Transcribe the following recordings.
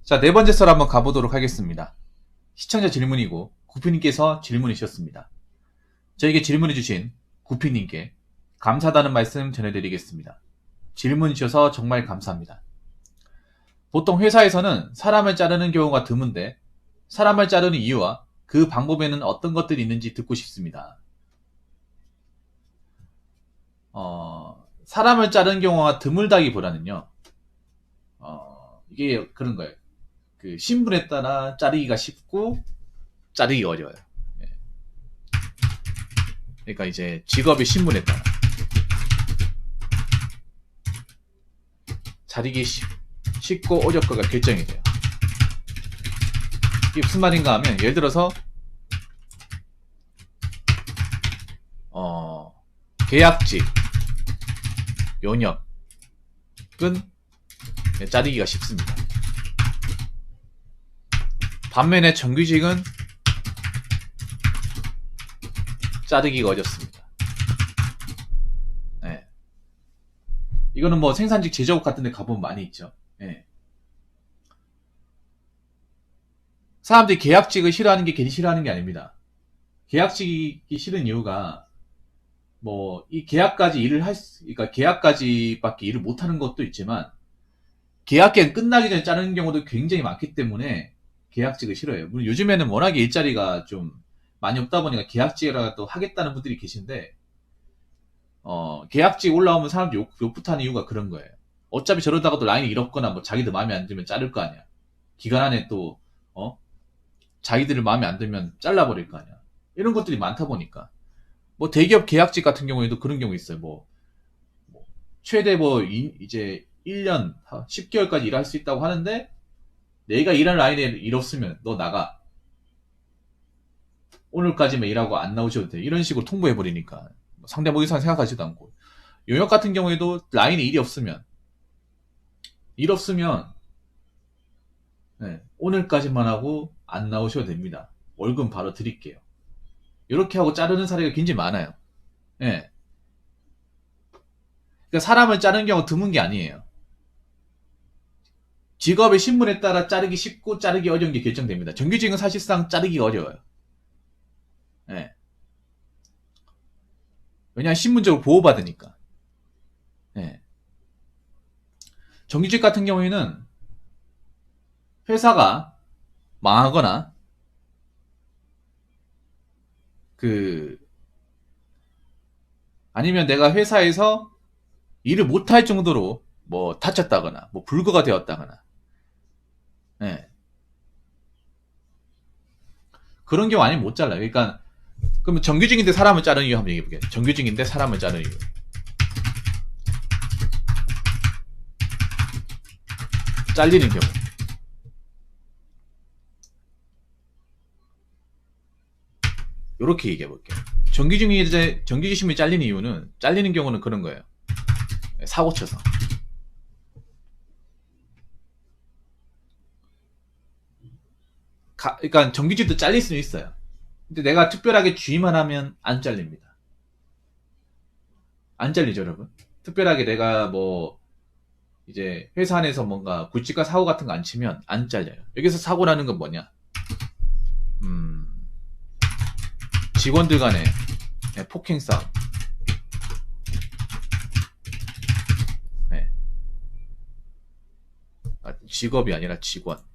자, 네 번째 썰 한번 가보도록 하겠습니다. 시청자 질문이고 구피님께서 질문을 주셨습니다. 저에게 질문해 주신 구피님께 감사하다는 말씀 전해드리겠습니다. 질문 주셔서 정말 감사합니다. 보통 회사에서는 사람을 자르는 경우가 드문데 사람을 자르는 이유와 그 방법에는 어떤 것들이 있는지 듣고 싶습니다. 사람을 자르는 경우가 드물다기보다는요, 이게 그런 거예요. 그 신분에 따라 자르기가 쉽고 자르기가 어려워요. 예. 그러니까 이제 직업의 신분에 따라 자르기 쉽고 어렵고가 결정이 돼요. 이게 무슨 말인가 하면 예를 들어서 계약직, 용역은 자르기가 쉽습니다. 반면에 정규직은 자르기가 어렵습니다. 네. 이거는 뭐 생산직 제조업 같은 데 가보면 많이 있죠. 네. 사람들이 계약직을 싫어하는 게 괜히 싫어하는 게 아닙니다. 계약직이 싫은 이유가 뭐 이 계약까지 일을 그러니까 계약까지밖에 일을 못하는 것도 있지만 계약기간 끝나기 전에 자르는 경우도 굉장히 많기 때문에 계약직을 싫어해요. 물론 요즘에는 워낙에 일자리가 좀 많이 없다 보니까 계약직이라도 하겠다는 분들이 계신데 계약직 올라오면 사람들이 욕부터 하는 이유가 그런 거예요. 어차피 저러다가도 라인이 잃었거나 뭐 자기들 마음에 안 들면 자를 거 아니야. 기간 안에 또 자기들 마음에 안 들면 잘라버릴 거 아니야. 이런 것들이 많다 보니까 뭐 대기업 계약직 같은 경우에도 그런 경우 있어요. 뭐 최대 이제 1년 10개월까지 일할 수 있다고 하는데 내가 일할 라인에 일 없으면 너 나가. 오늘까지만 일하고 안 나오셔도 돼. 이런 식으로 통보해버리니까 상대 뭐 이상 생각하지도 않고. 용역 같은 경우에도 라인에 일이 없으면 네, 오늘까지만 하고 안 나오셔도 됩니다. 월급 바로 드릴게요. 이렇게 하고 자르는 사례가 굉장히 많아요. 네. 그러니까 사람을 자르는 경우가 드문 게 아니에요. 직업의 신분에 따라 자르기 쉽고 자르기 어려운 게 결정됩니다. 정규직은 사실상 자르기가 어려워요. 네. 왜냐하면 신분적으로 보호받으니까. 네. 정규직 같은 경우에는 회사가 망하거나 아니면 내가 회사에서 일을 못할 정도로 뭐 다쳤다거나 뭐 불구가 되었다거나 네. 그런 경우 아니면 못 잘라요. 그러니까 그러면 정규직인데 사람을 자르는 이유 한번 얘기해볼게요. 정규직인데 사람을 자르는 이유. 잘리는 경우. 요렇게 얘기해볼게요. 정규직심이 잘리는 이유는, 잘리는 경우는 그런 거예요. 사고 쳐서. 그러니까 정규직도 잘릴 수는 있어요. 근데 내가 특별하게 주의만 하면 안 잘립니다. 안 잘리죠, 여러분. 특별하게 내가 뭐 이제 회사 안에서 뭔가 굵직한 사고 같은 거 안 치면 안 잘려요. 여기서 사고 나는 건 뭐냐? 직원들 간의 폭행 싸움. 네. 직업이 아니라 직원.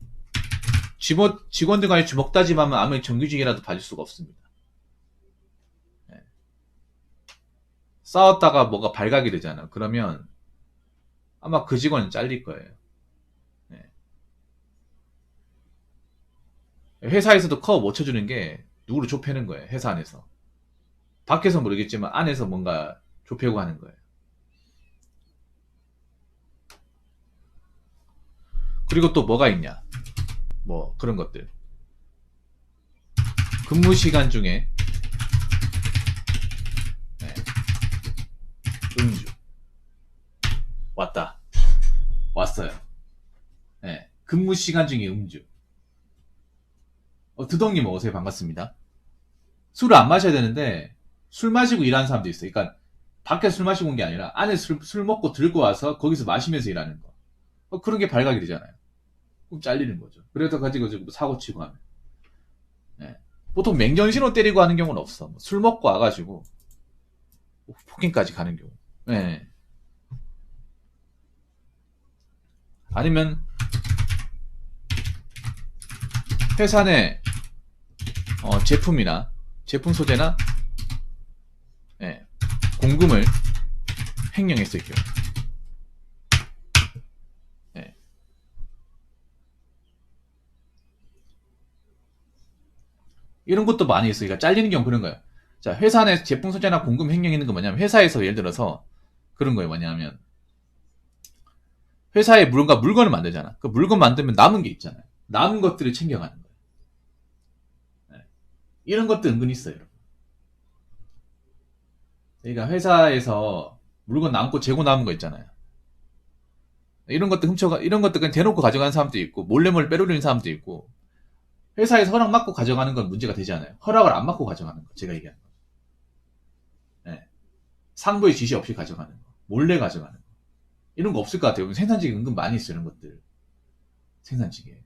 직원들 간에 주먹 다짐하면 아무리 정규직이라도 봐줄 수가 없습니다. 네. 싸웠다가 뭐가 발각이 되잖아. 그러면 아마 그 직원은 잘릴 거예요. 네. 회사에서도 커버 못 쳐주는 게 누구를 좁혀는 거예요. 회사 안에서. 밖에서 모르겠지만 안에서 뭔가 좁혀고 하는 거예요. 그리고 또 뭐가 있냐? 뭐 그런 것들. 근무 시간 중에 음주 왔어요. 네. 근무 시간 중에 음주. 두덩님 어서요. 반갑습니다. 술을 안 마셔야 되는데 술 마시고 일하는 사람도 있어요. 그러니까 밖에서 술 마시고 온 게 아니라 안에 술 먹고 들고 와서 거기서 마시면서 일하는 거. 그런 게 발각이 되잖아요. 그럼 잘리는 거죠. 그래서 가지고 지금 사고 치고 하면. 예. 보통 맹정신으로 때리고 하는 경우는 없어. 술 먹고 와가지고 폭행까지 가는 경우. 예. 아니면 회사 내 제품이나 제품 소재나 예, 공금을 횡령했을 경우. 예. 이런 것도 많이 있어요. 그러니까 잘리는 경우 그런 거예요. 자, 회사 내 제품 소재나 공금 횡령 있는 거 뭐냐면 회사에서 예를 들어서 그런 거예요. 뭐냐면 회사에 뭔가 물건을 만들잖아. 그 물건 만들면 남은 게 있잖아요. 남은 것들을 챙겨가는 거예요. 예. 이런 것도 은근히 있어요. 여러분. 그러니까 회사에서 물건 남고 재고 남은 거 있잖아요. 이런 것도 이런 것도 그냥 대놓고 가져가는 사람도 있고, 몰래 빼돌리는 사람도 있고, 회사에서 허락 받고 가져가는 건 문제가 되지 않아요. 허락을 안 받고 가져가는 거. 제가 얘기하는 거. 네. 상부의 지시 없이 가져가는 거. 몰래 가져가는 거. 이런 거 없을 것 같아요. 생산직에 은근 많이 있어요. 이런 것들. 생산직에.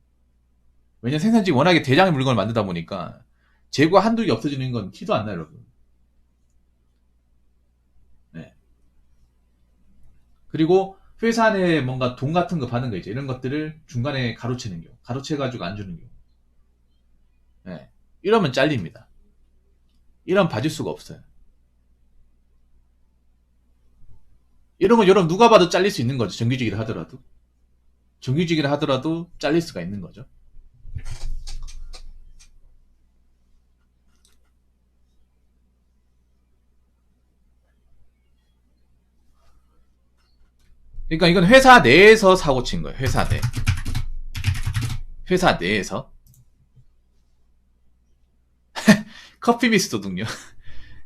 왜냐면 생산직이 워낙에 대량의 물건을 만들다 보니까, 재고 한두 개 없어지는 건 티도 안 나요, 여러분. 네. 그리고 회사 내에 뭔가 돈 같은 거 받는 거 있죠. 이런 것들을 중간에 가로채는 경우. 가로채가지고 안 주는 경우. 네. 이러면 잘립니다. 이러면 봐줄 수가 없어요. 이런 건 여러분 누가 봐도 잘릴 수 있는 거죠. 정규직이라 하더라도. 정규직이라 하더라도 잘릴 수가 있는 거죠. 그러니까 이건 회사 내에서 사고 친 거예요. 회사 내. 회사 내에서. 커피 미스 도둑요.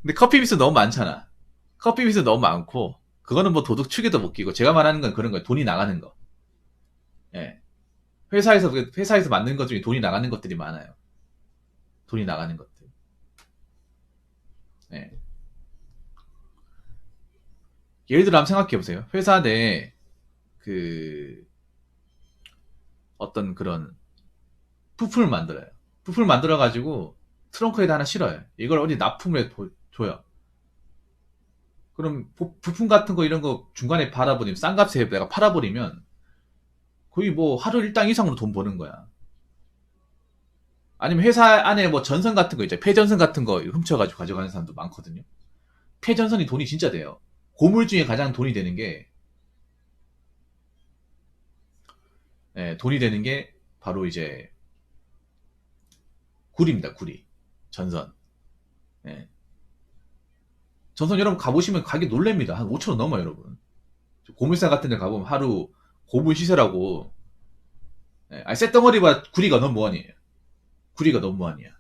근데 커피 미스 너무 많잖아. 커피 미스 너무 많고, 그거는 뭐 도둑 축에도 못 끼고, 제가 말하는 건 그런 거예요. 돈이 나가는 거. 예. 회사에서 만든 것 중에 돈이 나가는 것들이 많아요. 돈이 나가는 것들. 예. 예를 들어 한번 생각해 보세요. 회사 내에 그 어떤 그런 부품을 만들어요. 부품을 만들어 가지고 트렁크에다 하나 실어요. 이걸 어디 납품을 줘요. 그럼 부품 같은 거 이런 거 중간에 팔아버리면 싼 값에 내가 팔아버리면 거의 뭐 하루 일당 이상으로 돈 버는 거야. 아니면 회사 안에 뭐 전선 같은 거 있죠. 폐전선 같은 거 훔쳐가지고 가져가는 사람도 많거든요. 폐전선이 돈이 진짜 돼요. 고물 중에 가장 돈이 되는 게, 돈이 되는 게 바로 이제 구리입니다. 구리. 전선. 예. 전선 여러분 가보시면 가격 놀랍니다. 한 5천원 넘어요, 여러분. 고물상 같은 데 가보면 하루 고물 시세라고. 아니, 쇳덩어리보다 구리가 너무 무한이에요. 구리가 너무 무한이야.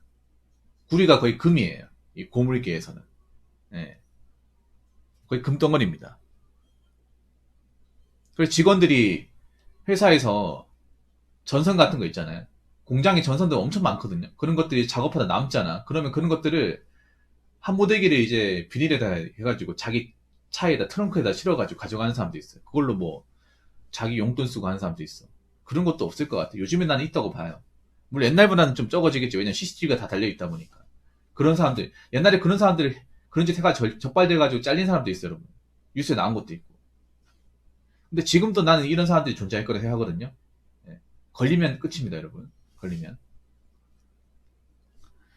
구리가 거의 금이에요. 이 고물계에서는. 예. 거의 금덩어리입니다. 그래서 직원들이 회사에서 전선 같은 거 있잖아요. 공장에 전선도 엄청 많거든요. 그런 것들이 작업하다 남잖아. 그러면 그런 것들을 한 모대기를 이제 비닐에다 해가지고 자기 차에다 트렁크에다 실어가지고 가져가는 사람도 있어요. 그걸로 뭐 자기 용돈 쓰고 하는 사람도 있어. 그런 것도 없을 것 같아요. 요즘에 나는 있다고 봐요. 물론 옛날보다는 좀 적어지겠지. 왜냐면 CCTV가 다 달려있다 보니까. 그런 사람들, 옛날에 그런 사람들, 그런 짓 해가지고 적발돼가지고 잘린 사람도 있어요, 여러분. 뉴스에 나온 것도 있고. 근데 지금도 나는 이런 사람들이 존재할 거라 생각하거든요. 예. 걸리면 끝입니다, 여러분. 걸리면.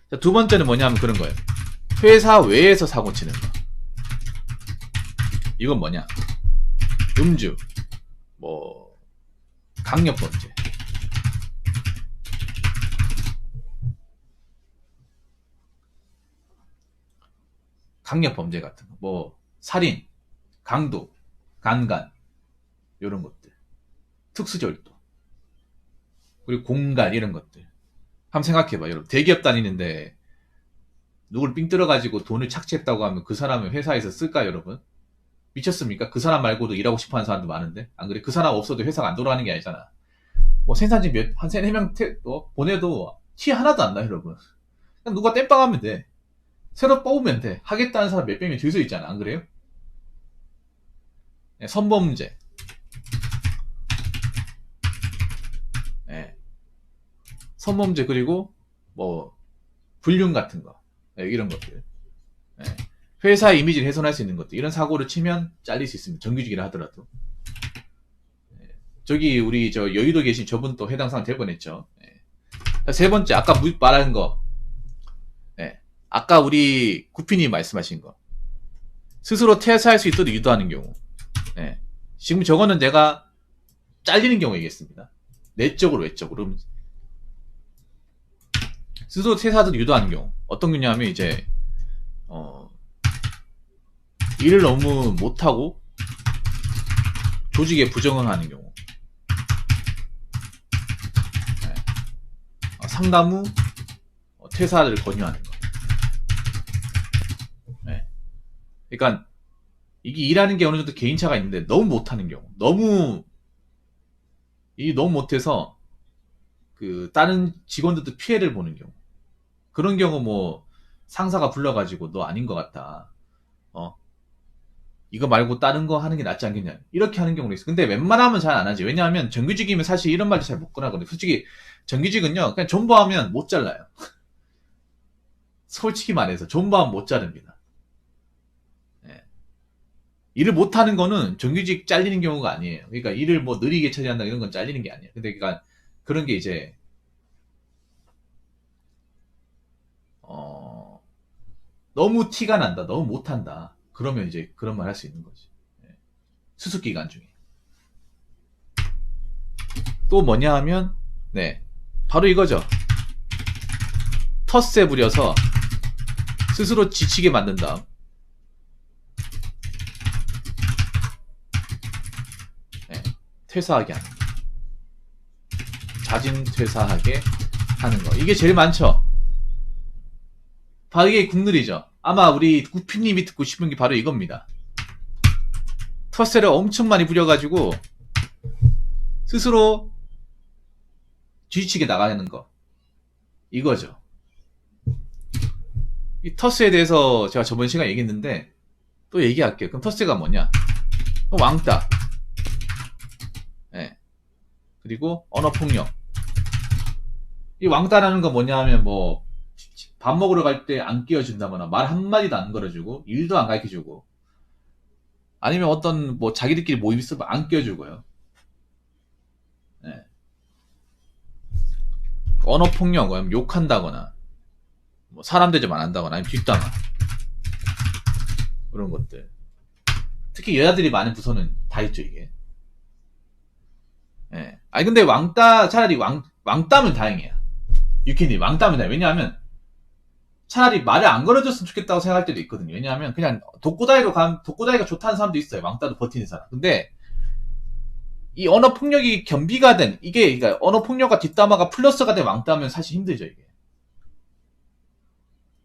자, 두 번째는 뭐냐면 그런 거예요. 회사 외에서 사고 치는 거. 이건 뭐냐? 음주, 뭐, 강력범죄. 강력범죄 같은 거. 뭐, 살인, 강도, 강간, 이런 것들. 특수절도. 그리고 공갈, 이런 것들. 한번 생각해봐, 여러분. 대기업 다니는데, 누굴 삥 뜯어가지고 돈을 착취했다고 하면 그 사람은 회사에서 쓸까, 여러분? 미쳤습니까? 그 사람 말고도 일하고 싶어 하는 사람도 많은데? 안 그래? 그 사람 없어도 회사가 안 돌아가는 게 아니잖아. 뭐 생산직 한 3, 4명 보내도 티 하나도 안 나, 여러분. 그냥 누가 땜빵하면 돼. 새로 뽑으면 돼. 하겠다는 사람 몇 명이 줄 수 있잖아. 안 그래요? 네, 선범죄. 네. 선범죄 그리고 뭐 불륜 같은 거 이런 것들 회사의 이미지를 훼손할 수 있는 것들 이런 사고를 치면 잘릴 수 있습니다. 정규직이라 하더라도 저기 우리 저 여의도 계신 저분 또 해당 사항 될 뻔했죠. 세 번째 아까 말한 거 아까 우리 구피님 말씀하신 거 스스로 퇴사할 수 있도록 유도하는 경우 지금 저거는 내가 잘리는 경우 얘기했습니다. 내적으로 외적으로 스스로 퇴사하도록 유도하는 경우 어떤 경우냐면 이제 일을 너무 못하고 조직에 부정응하는 경우 상담 후 퇴사를 권유하는 거. 그러니까 이게 일하는 게 어느 정도 개인차가 있는데 너무 못하는 경우, 너무 못해서 그 다른 직원들도 피해를 보는 경우, 그런 경우 뭐 상사가 불러가지고 너 아닌 것 같다, 이거 말고 다른 거 하는 게 낫지 않겠냐 이렇게 하는 경우도 있어. 근데 웬만하면 잘 안 하지. 왜냐하면 정규직이면 사실 이런 말도 잘 못 꺼내거든요. 솔직히 정규직은요 그냥 존버하면 못 잘라요. 솔직히 말해서 존버하면 못 자릅니다. 일을 못하는 거는 정규직 잘리는 경우가 아니에요. 그러니까 일을 뭐 느리게 처리한다 이런 건 잘리는 게 아니에요. 근데 그러니까 그런 게 이제 너무 티가 난다, 너무 못한다. 그러면 이제 그런 말 할 수 있는 거지. 수습 기간 중에. 또 뭐냐 하면 바로 이거죠. 텃세 부려서 스스로 지치게 만든 다음 퇴사하게 하는 거. 자진 퇴사하게 하는 거. 이게 제일 많죠. 바로 이게 국룰이죠. 아마 우리 구피님이 듣고 싶은 게 바로 이겁니다. 텃세를 엄청 많이 부려가지고 스스로 지치게 나가는 거. 이거죠. 이 텃세에 대해서 제가 저번 시간에 얘기했는데 또 얘기할게요. 그럼 텃세가 뭐냐? 왕따. 그리고 언어폭력. 이 왕따라는 건 뭐냐 하면 뭐 밥 먹으러 갈 때 안 끼워준다거나 말 한마디도 안 걸어주고 일도 안 가르쳐주고 아니면 어떤 뭐 자기들끼리 모임 있으면 안 끼워주고요. 언어폭력, 아니면 욕한다거나 뭐 사람 대접 안 한다거나 아니면 뒷담화 그런 것들. 특히 여자들이 많은 부서는 다 있죠 이게. 아니 근데 왕따 차라리 왕따면 다행이야. 유캔이 왕따면 다행이야. 왜냐하면 차라리 말을 안 걸어줬으면 좋겠다고 생각할 때도 있거든요. 왜냐하면 그냥 독고다이가 좋다는 사람도 있어요. 왕따도 버티는 사람. 근데 이 언어폭력이 겸비가 된 이게 그러니까 언어폭력과 뒷담화가 플러스가 된 왕따면 사실 힘들죠 이게.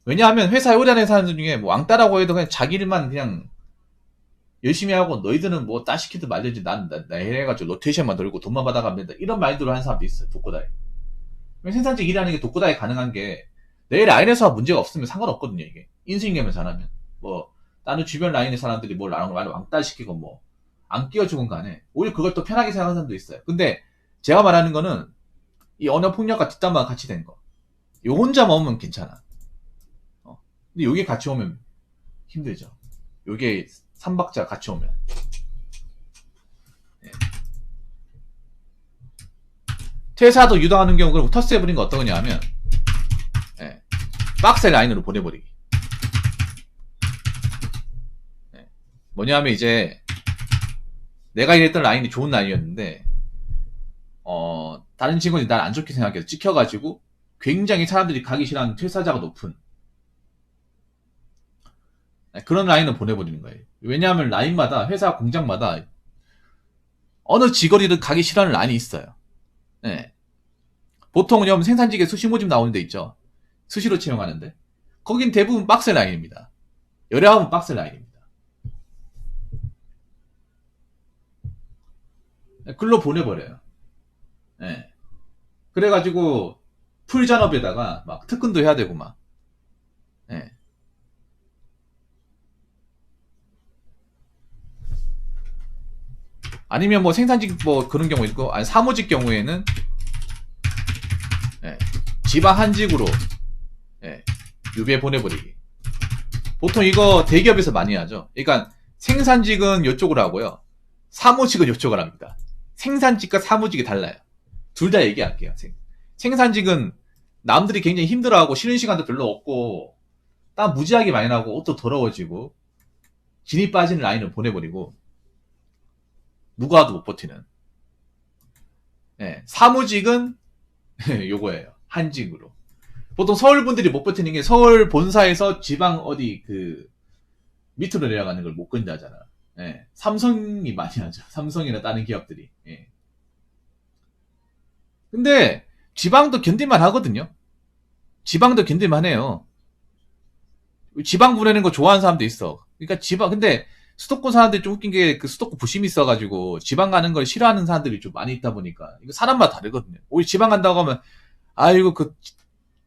왜냐하면 회사에 오래 다니는 사람들 중에 뭐 왕따라고 해도 그냥 자기 일만 그냥 열심히 하고 너희들은 뭐 따시키든 말든지 난 해가지고 로테이션만 돌고 돈만 받아가면 된다 이런 마인드로 하는 사람도 있어요. 독고다이. 생산직 일하는 게 독고다이 가능한 게 내 라인에서 문제가 없으면 상관없거든요 이게. 인수인계만 잘하면 뭐 다른 주변 라인의 사람들이 뭘 나랑 왕따시키고 뭐 안 끼워주건 간에 오히려 그걸 또 편하게 생각하는 사람도 있어요. 근데 제가 말하는 거는 이 언어폭력과 뒷담화가 같이 된 거. 요 혼자만 오면 괜찮아. 근데 요게 같이 오면 힘들죠. 요게 3박자 같이 오면. 퇴사도 유도하는 경우 그럼 텃세 부린 거 어떤 거냐 하면 박스 라인으로 보내버리기. 뭐냐 하면 이제 내가 일했던 라인이 좋은 라인이었는데 다른 직원이 날 안 좋게 생각해서 찍혀가지고 굉장히 사람들이 가기 싫어하는 퇴사자가 높은 그런 라인을 보내버리는 거예요. 왜냐하면 라인마다 회사 공장마다 어느 직원이든 가기 싫어하는 라인이 있어요. 보통은 생산직에 수시 모집 나오는 데 있죠. 수시로 채용하는데 거긴 대부분 박스 라인입니다. 열애하면 박스 라인입니다. 글로 보내버려요. 그래가지고 풀 잔업에다가 막 특근도 해야 되고 막. 아니면 뭐 생산직 뭐 그런 경우 있고, 아니 사무직 경우에는 지방 한직으로 예, 유배 보내버리기. 보통 이거 대기업에서 많이 하죠. 그러니까 생산직은 이쪽으로 하고요. 사무직은 이쪽으로 합니다. 생산직과 사무직이 달라요. 둘 다 얘기할게요. 생산직은 남들이 굉장히 힘들어하고 쉬는 시간도 별로 없고 땀 무지하게 많이 나고 옷도 더러워지고 진이 빠지는 라인을 보내버리고 누가 와도 못 버티는. 예, 사무직은 요거예요. 한직으로. 보통 서울 분들이 못 버티는 게 서울 본사에서 지방 어디 그 밑으로 내려가는 걸 못 건다잖아. 예, 삼성이 많이 하죠. 삼성이나 다른 기업들이. 예. 근데 지방도 견딜만 하거든요. 지방도 견딜만 해요. 지방 보내는 거 좋아하는 사람도 있어. 그러니까 지방, 근데 수도권 사람들이 좀 웃긴 게 그 수도권 부심이 있어가지고 지방 가는 걸 싫어하는 사람들이 좀 많이 있다 보니까 이거 사람마다 다르거든요. 우리 지방 간다고 하면 아이고 그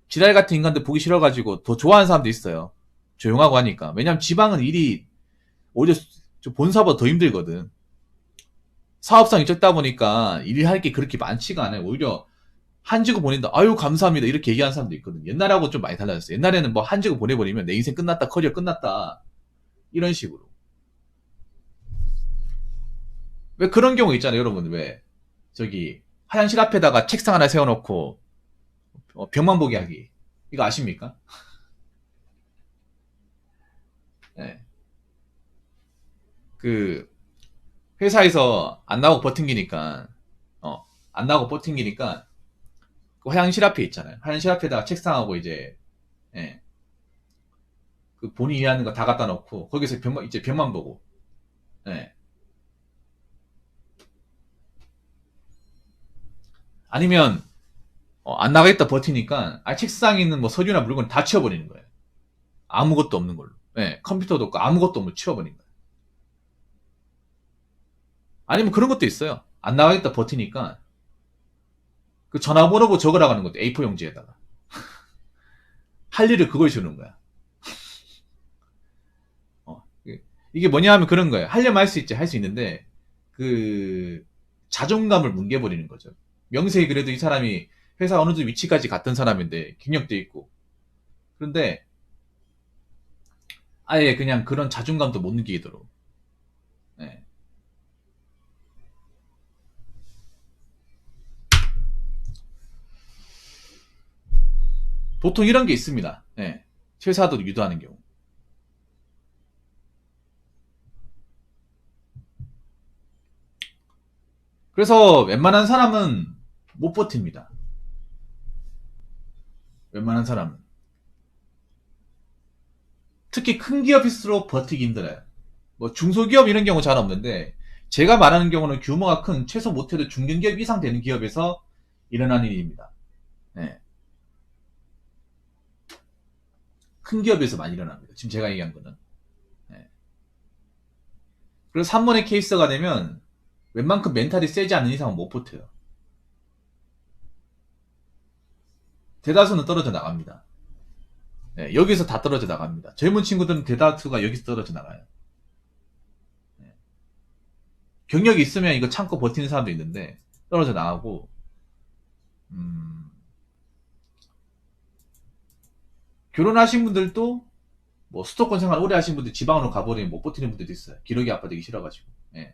지랄 같은 인간들 보기 싫어가지고 더 좋아하는 사람도 있어요. 조용하고 하니까. 왜냐면 지방은 일이 오히려 본사보다 더 힘들거든. 사업성이 적다 보니까 일을 할 게 그렇게 많지가 않아요. 오히려 한지구 보낸다. 아유 감사합니다. 이렇게 얘기하는 사람도 있거든. 옛날하고 좀 많이 달라졌어요. 옛날에는 뭐 한지구 보내버리면 내 인생 끝났다. 커리어 끝났다. 이런 식으로. 왜 그런 경우 있잖아요. 여러분. 왜 저기 화장실 앞에다가 책상 하나 세워놓고 벽만 보게 하기. 이거 아십니까? 네. 그 회사에서 안 나오고 버팅기니까 안 나오고 버팅기니까 그 화장실 앞에 있잖아요. 화장실 앞에다가 책상하고 이제 예, 그 본인이 하는 거 다 갖다 놓고 거기서 이제 벽만 보고 예. 아니면 안 나가겠다 버티니까 책상에 있는 뭐 서류나 물건 다 치워버리는 거예요. 아무것도 없는 걸로. 예, 컴퓨터도 없고 아무것도 없는 치워버리는 거예요. 아니면 그런 것도 있어요. 안 나가겠다 버티니까 그 전화번호 적으라고 하는 것도 A4 용지에다가 할 일을 그걸 주는 거야. 이게 뭐냐 하면 그런 거예요. 하려면 할 수 있지, 할 수 있는데, 그, 자존감을 뭉개버리는 거죠. 명색이 그래도 이 사람이 회사 어느 정도 위치까지 갔던 사람인데, 경력도 있고. 그런데, 아예 그냥 그런 자존감도 못 느끼도록. 네. 보통 이런 게 있습니다. 네. 퇴사도 유도하는 경우. 그래서 웬만한 사람은 못 버팁니다. 웬만한 사람은. 특히 큰 기업일수록 버티기 힘들어요. 뭐 중소기업 이런 경우 잘 없는데 제가 말하는 경우는 규모가 큰 최소 못해도 중견기업 이상 되는 기업에서 일어나는 일입니다. 네. 큰 기업에서 많이 일어납니다. 지금 제가 얘기한 거는. 네. 그래서 3번의 케이스가 되면 웬만큼 멘탈이 세지 않는 이상은 못 버텨요. 대다수는 떨어져 나갑니다. 네, 여기서 다 떨어져 나갑니다. 젊은 친구들은 대다수가 여기서 떨어져 나가요. 네. 경력이 있으면 이거 참고 버티는 사람도 있는데 떨어져 나가고 결혼하신 분들도 뭐 수도권 생활 오래 하신 분들 지방으로 가버리면 못 버티는 분들도 있어요. 기력이 아파지기 싫어가지고. 예.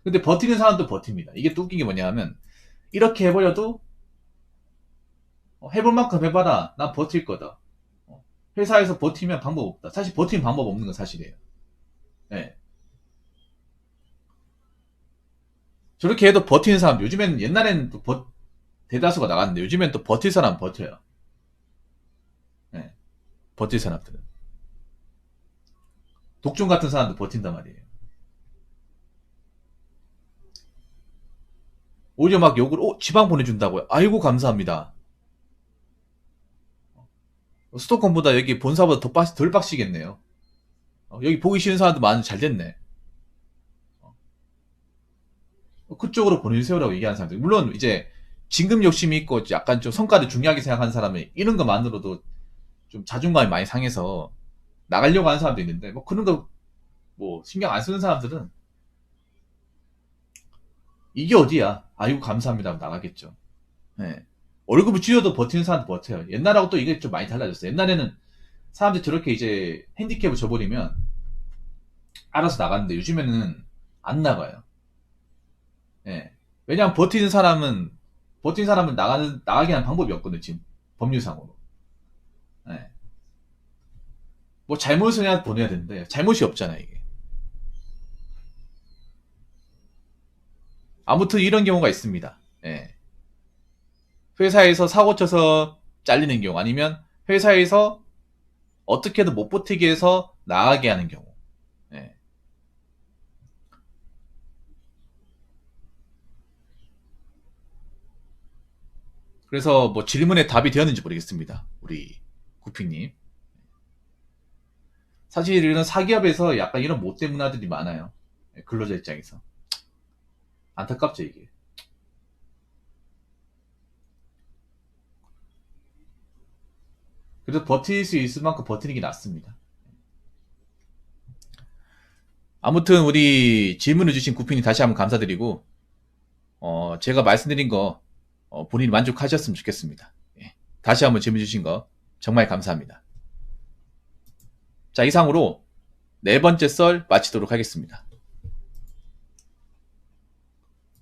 근데 버티는 사람도 버팁니다. 이게 또 웃긴 게 뭐냐 하면 이렇게 해버려도 해볼 만큼 해봐라. 난 버틸 거다. 회사에서 버티면 방법 없다. 사실 버티는 방법 없는 건 사실이에요. 예. 저렇게 해도 버티는 사람, 요즘엔 옛날에는 또 대다수가 나갔는데 요즘엔 또 버틸 사람 버텨요. 예. 버틸 사람들은. 독종 같은 사람도 버틴단 말이에요. 오히려 막 욕을, 지방 보내준다고요? 아이고, 감사합니다. 수도권보다 여기 본사보다 덜 빡시겠네요. 여기 보기 싫은 사람도 많은, 잘 됐네. 그쪽으로 보내주세요라고 얘기하는 사람들. 물론, 이제, 진급 욕심이 있고, 약간 좀 성과를 중요하게 생각하는 사람이, 이런 것만으로도 좀 자존감이 많이 상해서, 나가려고 하는 사람도 있는데, 뭐, 그런 거, 뭐, 신경 안 쓰는 사람들은, 이게 어디야? 아이고, 감사합니다. 하고 나가겠죠. 네. 월급을 줄여도 버티는 사람도 버텨요. 옛날하고 또 이게 좀 많이 달라졌어요. 옛날에는 사람들이 저렇게 이제 핸디캡을 줘버리면 알아서 나갔는데 요즘에는 안 나가요. 예. 왜냐하면 버티는 사람은 나가게 하는 방법이 없거든요, 지금. 법률상으로. 예. 뭐 잘못을 해야 보내야 되는데, 잘못이 없잖아요, 이게. 아무튼 이런 경우가 있습니다. 예. 회사에서 사고 쳐서 잘리는 경우, 아니면 회사에서 어떻게든 못 버티게 해서 나가게 하는 경우. 예. 그래서 뭐 질문에 답이 되었는지 모르겠습니다. 우리 구피님. 사실 이런 사기업에서 약간 이런 못된 문화들이 많아요. 예, 근로자 입장에서. 안타깝죠, 이게. 그래서 버틸 수 있을 만큼 버티는 게 낫습니다. 아무튼 우리 질문을 주신 구피님 다시 한번 감사드리고, 제가 말씀드린 거 본인이 만족하셨으면 좋겠습니다. 예. 다시 한번 질문 주신 거 정말 감사합니다. 자, 이상으로 네 번째 썰 마치도록 하겠습니다.